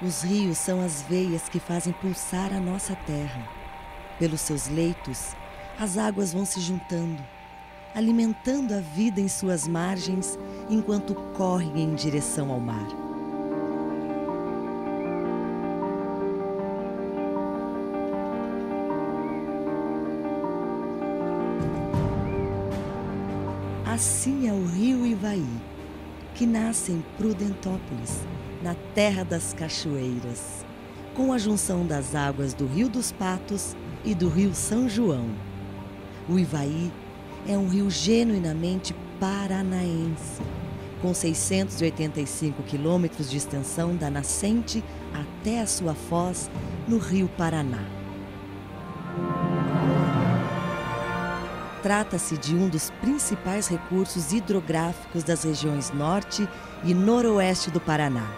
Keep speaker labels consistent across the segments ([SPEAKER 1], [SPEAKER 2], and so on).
[SPEAKER 1] Os rios são as veias que fazem pulsar a nossa terra. Pelos seus leitos, as águas vão se juntando, alimentando a vida em suas margens enquanto correm em direção ao mar. Assim é o rio Ivaí, que nasce em Prudentópolis, na terra das cachoeiras, com a junção das águas do Rio dos Patos e do Rio São João. O Ivaí é um rio genuinamente paranaense, com 685 quilômetros de extensão da nascente até a sua foz no Rio Paraná. Trata-se de um dos principais recursos hidrográficos das regiões norte e noroeste do Paraná.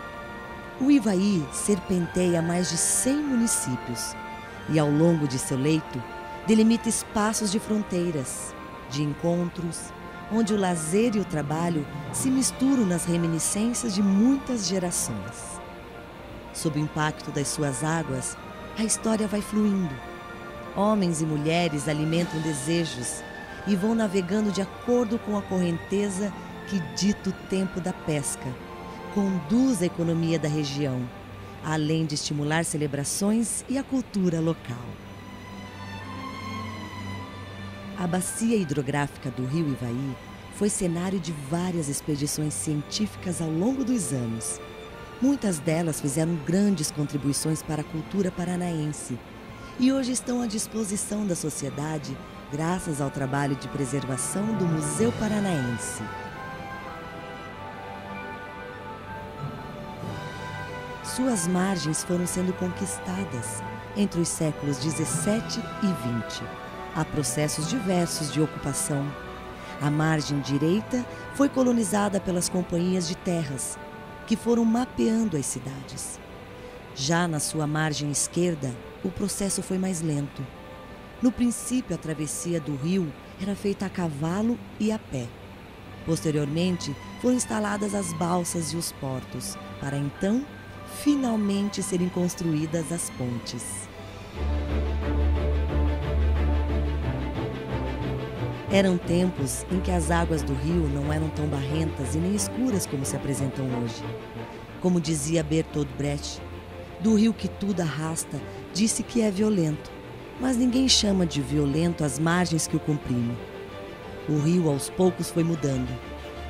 [SPEAKER 1] O Ivaí serpenteia mais de 100 municípios e, ao longo de seu leito, delimita espaços de fronteiras, de encontros, onde o lazer e o trabalho se misturam nas reminiscências de muitas gerações. Sob o impacto das suas águas, a história vai fluindo. Homens e mulheres alimentam desejos e vão navegando de acordo com a correnteza que dita o tempo da pesca, conduz a economia da região, além de estimular celebrações e a cultura local. A bacia hidrográfica do rio Ivaí foi cenário de várias expedições científicas ao longo dos anos. Muitas delas fizeram grandes contribuições para a cultura paranaense e hoje estão à disposição da sociedade graças ao trabalho de preservação do Museu Paranaense. Suas margens foram sendo conquistadas entre os séculos 17 e 20. Há processos diversos de ocupação. A margem direita foi colonizada pelas companhias de terras, que foram mapeando as cidades. Já na sua margem esquerda, o processo foi mais lento. No princípio, a travessia do rio era feita a cavalo e a pé. Posteriormente, foram instaladas as balsas e os portos, para então, finalmente serem construídas as pontes. Eram tempos em que as águas do rio não eram tão barrentas e nem escuras como se apresentam hoje. Como dizia Bertolt Brecht, do rio que tudo arrasta, disse que é violento, mas ninguém chama de violento as margens que o comprimem. O rio aos poucos foi mudando,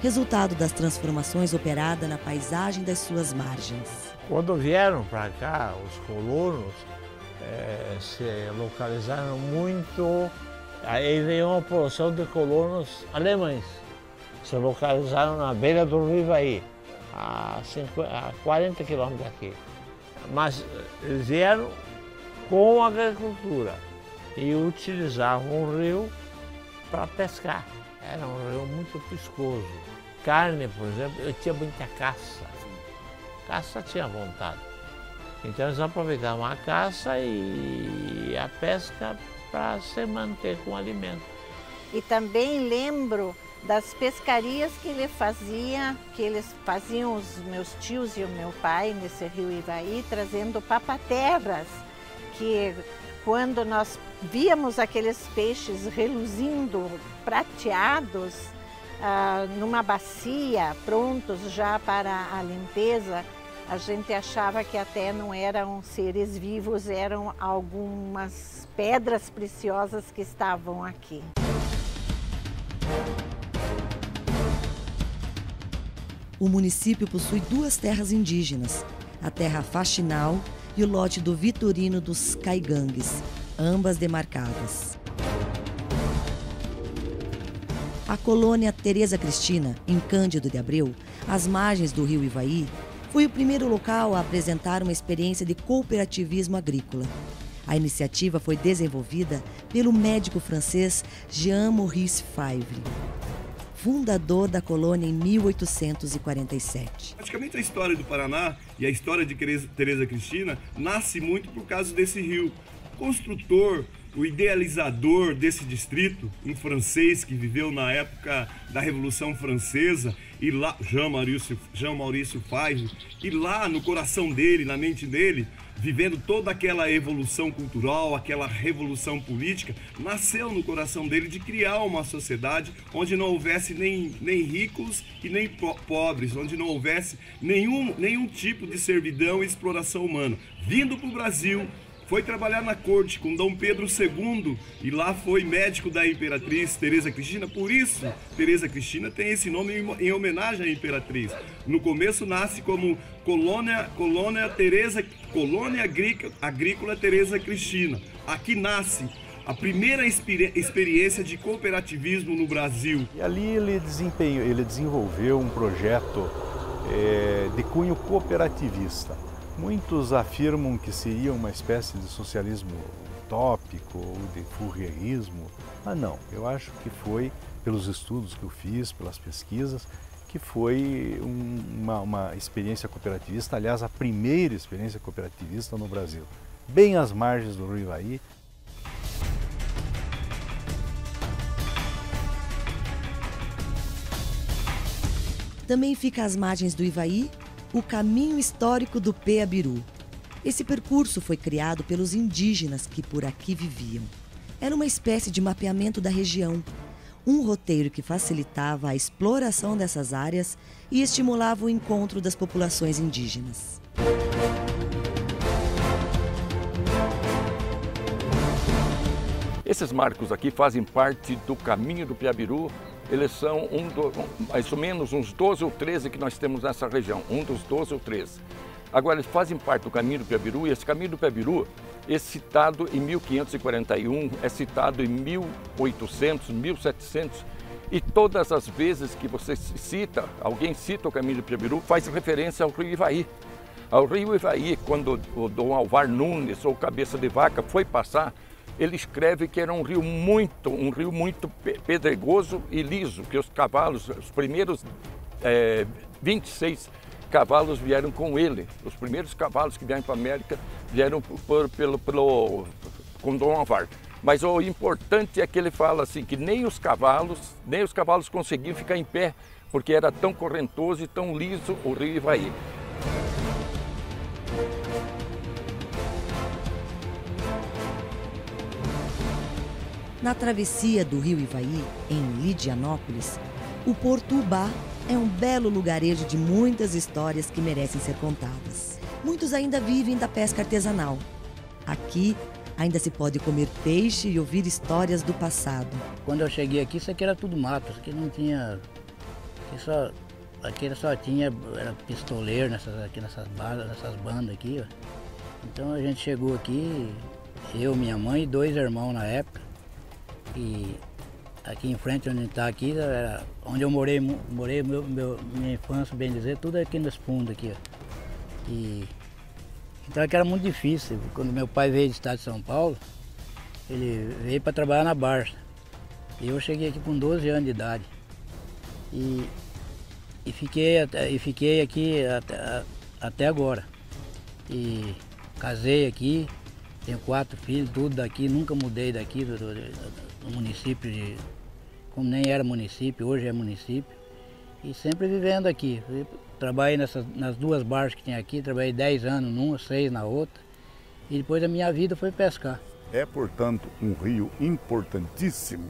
[SPEAKER 1] resultado das transformações operadas na paisagem das suas margens.
[SPEAKER 2] Quando vieram para cá, os colonos se localizaram muito. Aí veio uma porção de colonos alemães, se localizaram na beira do rio Ivaí, a 40 quilômetros daqui. Mas eles vieram com a agricultura e utilizavam o rio para pescar. Era um rio muito piscoso. Carne, por exemplo, eu tinha muita caça. Caça tinha vontade. Então eles aproveitavam a caça e a pesca para se manter com alimento.
[SPEAKER 3] E também lembro das pescarias que eles faziam os meus tios e o meu pai nesse rio Ivaí, trazendo papaterras, que quando nós víamos aqueles peixes reluzindo, prateados, numa bacia, prontos já para a limpeza, a gente achava que até não eram seres vivos, eram algumas pedras preciosas que estavam aqui.
[SPEAKER 1] O município possui duas terras indígenas, a terra Faxinal e o lote do Vitorino dos Caigangues, ambas demarcadas. A colônia Tereza Cristina, em Cândido de Abreu, às margens do rio Ivaí, foi o primeiro local a apresentar uma experiência de cooperativismo agrícola. A iniciativa foi desenvolvida pelo médico francês Jean-Maurice Favre, fundador da colônia em 1847.
[SPEAKER 4] Praticamente a história do Paraná e a história de Tereza Cristina nasce muito por causa desse rio. O construtor, o idealizador desse distrito, um francês que viveu na época da Revolução Francesa, e lá, Jean Maurício Fage, e lá no coração dele, na mente dele, vivendo toda aquela evolução cultural, aquela revolução política, nasceu no coração dele de criar uma sociedade onde não houvesse nem ricos e nem pobres, onde não houvesse nenhum tipo de servidão e exploração humana. Vindo para o Brasil, foi trabalhar na corte com Dom Pedro II e lá foi médico da imperatriz Teresa Cristina. Por isso, Teresa Cristina tem esse nome em homenagem à imperatriz. No começo nasce como Colônia Agrícola Teresa Cristina. Aqui nasce a primeira experiência de cooperativismo no Brasil.
[SPEAKER 5] E ali ele desenvolveu um projeto de cunho cooperativista. Muitos afirmam que seria uma espécie de socialismo utópico ou de fourierismo, mas não, eu acho que foi, pelos estudos que eu fiz, pelas pesquisas, que foi uma experiência cooperativista, aliás, a primeira experiência cooperativista no Brasil, bem às margens do Rio Ivaí.
[SPEAKER 1] Também fica às margens do Ivaí o caminho histórico do Peabiru. Esse percurso foi criado pelos indígenas que por aqui viviam. Era uma espécie de mapeamento da região, um roteiro que facilitava a exploração dessas áreas e estimulava o encontro das populações indígenas.
[SPEAKER 6] Esses marcos aqui fazem parte do caminho do Peabiru. Eles são mais ou menos uns 12 ou 13 que nós temos nessa região, um dos 12 ou 13. Agora, eles fazem parte do caminho do Peabiru, e esse caminho do Peabiru é citado em 1541, é citado em 1800, 1700, e todas as vezes que você cita, alguém cita o caminho do Peabiru, faz referência ao rio Ivaí. Ao rio Ivaí, quando o Dom Alvar Nunes, ou Cabeça de Vaca, foi passar, ele escreve que era um rio muito pedregoso e liso, que os cavalos, os primeiros 26 cavalos vieram com ele. Os primeiros cavalos que vieram para a América vieram com Dom Alvar. Mas o importante é que ele fala assim, que nem os cavalos conseguiam ficar em pé, porque era tão correntoso e tão liso o rio Ivaí.
[SPEAKER 1] Na travessia do rio Ivaí, em Lidianópolis, o Porto Ubá é um belo lugarejo de muitas histórias que merecem ser contadas. Muitos ainda vivem da pesca artesanal. Aqui, ainda se pode comer peixe e ouvir histórias do passado.
[SPEAKER 7] Quando eu cheguei aqui, isso aqui era tudo mato, isso aqui não tinha... Aqui só tinha era pistoleiro nessas bandas aqui, ó. Então a gente chegou aqui, eu, minha mãe e 2 irmãos na época. E aqui em frente, onde está aqui, era onde eu morei minha infância, bem dizer, tudo aqui nos fundos aqui, ó. Então aqui era muito difícil. Quando meu pai veio do estado de São Paulo, ele veio para trabalhar na Barça. E eu cheguei aqui com 12 anos de idade. E fiquei aqui até agora. E casei aqui, tenho 4 filhos, tudo daqui, nunca mudei daqui do município, como nem era município, hoje é município. E sempre vivendo aqui. Eu trabalhei nas 2 barcas que tem aqui, trabalhei 10 anos numa, 6 na outra. E depois a minha vida foi pescar.
[SPEAKER 8] É, portanto, um rio importantíssimo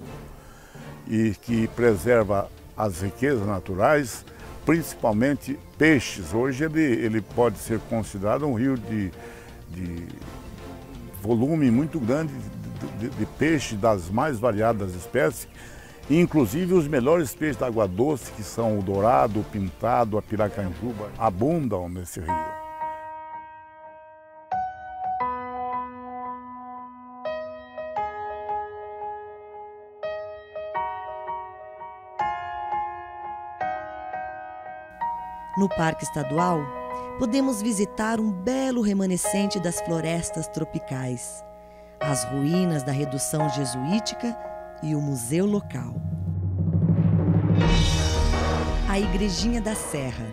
[SPEAKER 8] e que preserva as riquezas naturais, principalmente peixes. Hoje ele pode ser considerado um rio de volume muito grande de peixe das mais variadas espécies, inclusive os melhores peixes de água doce, que são o dourado, o pintado, a piracanjuba, abundam nesse rio.
[SPEAKER 1] No Parque Estadual, podemos visitar um belo remanescente das florestas tropicais, as ruínas da redução jesuítica e o museu local. A Igrejinha da Serra,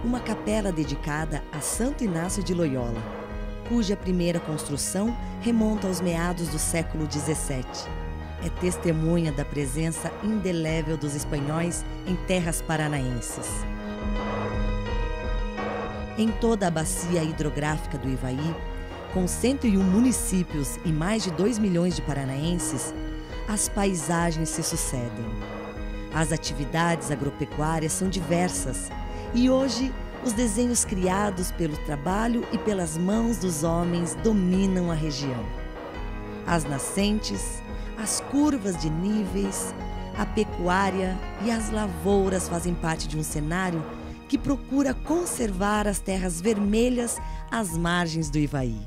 [SPEAKER 1] uma capela dedicada a Santo Inácio de Loyola, cuja primeira construção remonta aos meados do século XVII. é testemunha da presença indelével dos espanhóis em terras paranaenses. Em toda a bacia hidrográfica do Ivaí, com 101 municípios e mais de 2 milhões de paranaenses, as paisagens se sucedem. As atividades agropecuárias são diversas e hoje os desenhos criados pelo trabalho e pelas mãos dos homens dominam a região. As nascentes, as curvas de níveis, a pecuária e as lavouras fazem parte de um cenário que procura conservar as terras vermelhas às margens do Ivaí.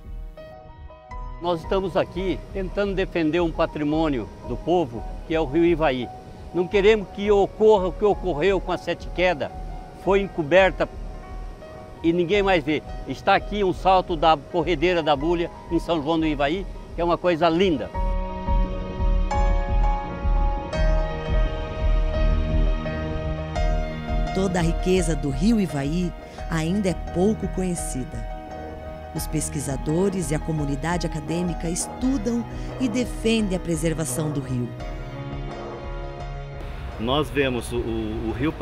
[SPEAKER 9] Nós estamos aqui tentando defender um patrimônio do povo, que é o rio Ivaí. Não queremos que ocorra o que ocorreu com a Sete Quedas. Foi encoberta e ninguém mais vê. Está aqui um salto da corredeira da Bulha em São João do Ivaí, que é uma coisa linda.
[SPEAKER 1] Toda a riqueza do rio Ivaí ainda é pouco conhecida. Os pesquisadores e a comunidade acadêmica estudam e defendem a preservação do rio.
[SPEAKER 10] Nós vemos o rio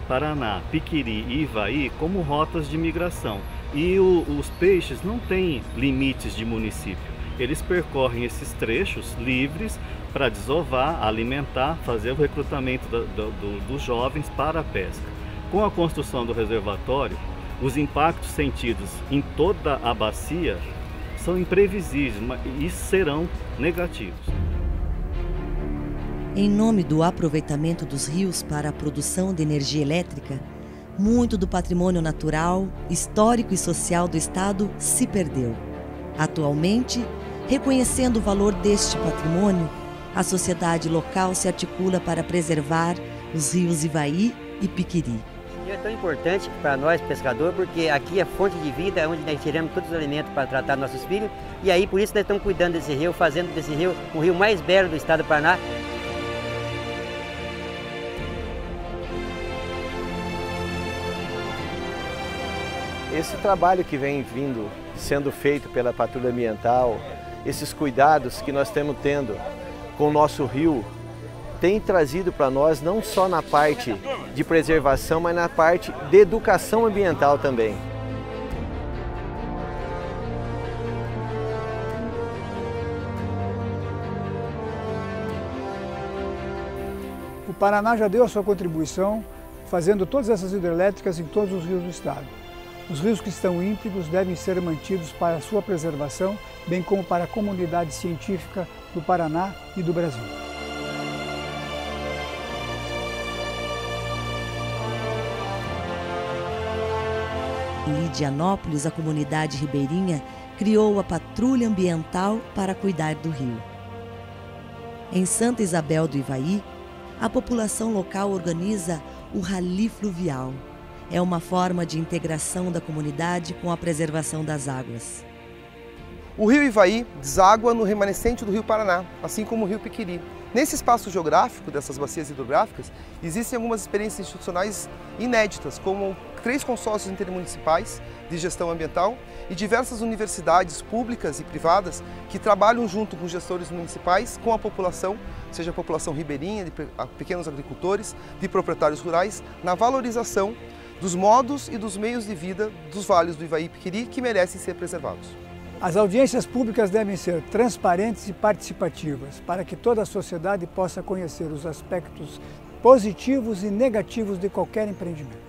[SPEAKER 10] Paraná, Piquiri e Ivaí como rotas de migração. E os peixes não têm limites de município. Eles percorrem esses trechos livres para desovar, alimentar, fazer o recrutamento dos jovens para a pesca. Com a construção do reservatório, os impactos sentidos em toda a bacia são imprevisíveis e serão negativos.
[SPEAKER 1] Em nome do aproveitamento dos rios para a produção de energia elétrica, muito do patrimônio natural, histórico e social do estado se perdeu. Atualmente, reconhecendo o valor deste patrimônio, a sociedade local se articula para preservar os rios Ivaí e Piquiri.
[SPEAKER 11] É tão importante para nós, pescadores, porque aqui é fonte de vida, onde nós tiramos todos os alimentos para tratar nossos filhos. E aí, por isso, nós estamos cuidando desse rio, fazendo desse rio o rio mais belo do estado do Paraná.
[SPEAKER 12] Esse trabalho que vem sendo feito pela Patrulha Ambiental, esses cuidados que nós estamos tendo com o nosso rio, tem trazido para nós não só na parte de preservação, mas na parte de educação ambiental também.
[SPEAKER 13] O Paraná já deu a sua contribuição fazendo todas essas hidrelétricas em todos os rios do estado. Os rios que estão íntegros devem ser mantidos para a sua preservação, bem como para a comunidade científica do Paraná e do Brasil.
[SPEAKER 1] Em Lidianópolis, a comunidade ribeirinha criou a Patrulha Ambiental para cuidar do rio. Em Santa Isabel do Ivaí, a população local organiza o Rally Fluvial. É uma forma de integração da comunidade com a preservação das águas.
[SPEAKER 14] O rio Ivaí deságua no remanescente do rio Paraná, assim como o rio Piquiri. Nesse espaço geográfico dessas bacias hidrográficas, existem algumas experiências institucionais inéditas, como 3 consórcios intermunicipais de gestão ambiental e diversas universidades públicas e privadas que trabalham junto com gestores municipais, com a população, seja a população ribeirinha, de pequenos agricultores, de proprietários rurais, na valorização dos modos e dos meios de vida dos vales do Ivaí e Piquiri que merecem ser preservados.
[SPEAKER 13] As audiências públicas devem ser transparentes e participativas, para que toda a sociedade possa conhecer os aspectos positivos e negativos de qualquer empreendimento.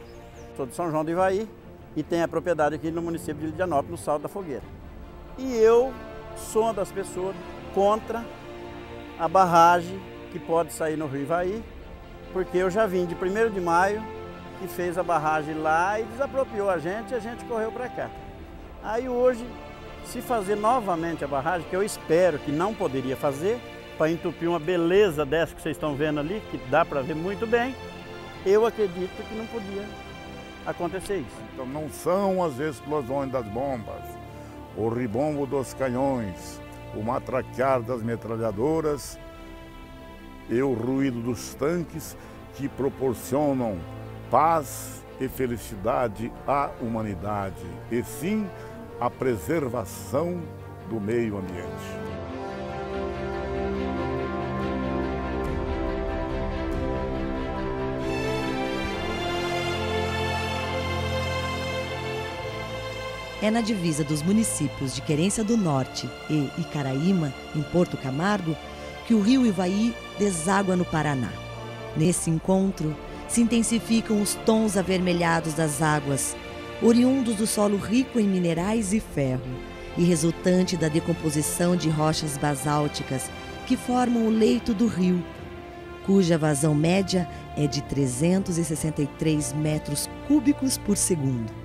[SPEAKER 15] Sou de São João do Ivaí e tenho a propriedade aqui no município de Lidianópolis, no Salto da Fogueira. E eu sou uma das pessoas contra a barragem que pode sair no rio Ivaí, porque eu já vim de 1º de maio, que fez a barragem lá e desapropriou a gente correu para cá. Aí hoje, se fazer novamente a barragem, que eu espero que não poderia fazer, para entupir uma beleza dessa que vocês estão vendo ali, que dá para ver muito bem, eu acredito que não podia acontecer isso.
[SPEAKER 8] Então não são as explosões das bombas, o ribombo dos canhões, o matraquear das metralhadoras e o ruído dos tanques que proporcionam paz e felicidade à humanidade, e sim a preservação do meio ambiente.
[SPEAKER 1] é na divisa dos municípios de Querência do Norte e Icaraíma, em Porto Camargo, que o rio Ivaí deságua no Paraná. Nesse encontro, se intensificam os tons avermelhados das águas, oriundos do solo rico em minerais e ferro, e resultante da decomposição de rochas basálticas que formam o leito do rio, cuja vazão média é de 363 metros cúbicos por segundo.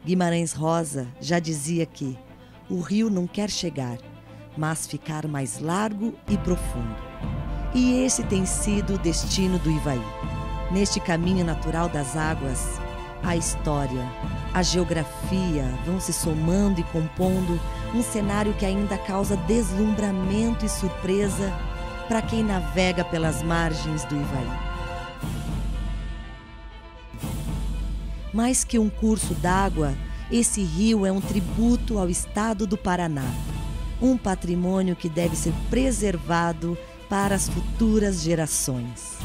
[SPEAKER 1] Guimarães Rosa já dizia que o rio não quer chegar, mas ficar mais largo e profundo. E esse tem sido o destino do Ivaí. Neste caminho natural das águas, a história, a geografia vão se somando e compondo um cenário que ainda causa deslumbramento e surpresa para quem navega pelas margens do Ivaí. Mais que um curso d'água, esse rio é um tributo ao estado do Paraná, um patrimônio que deve ser preservado para as futuras gerações.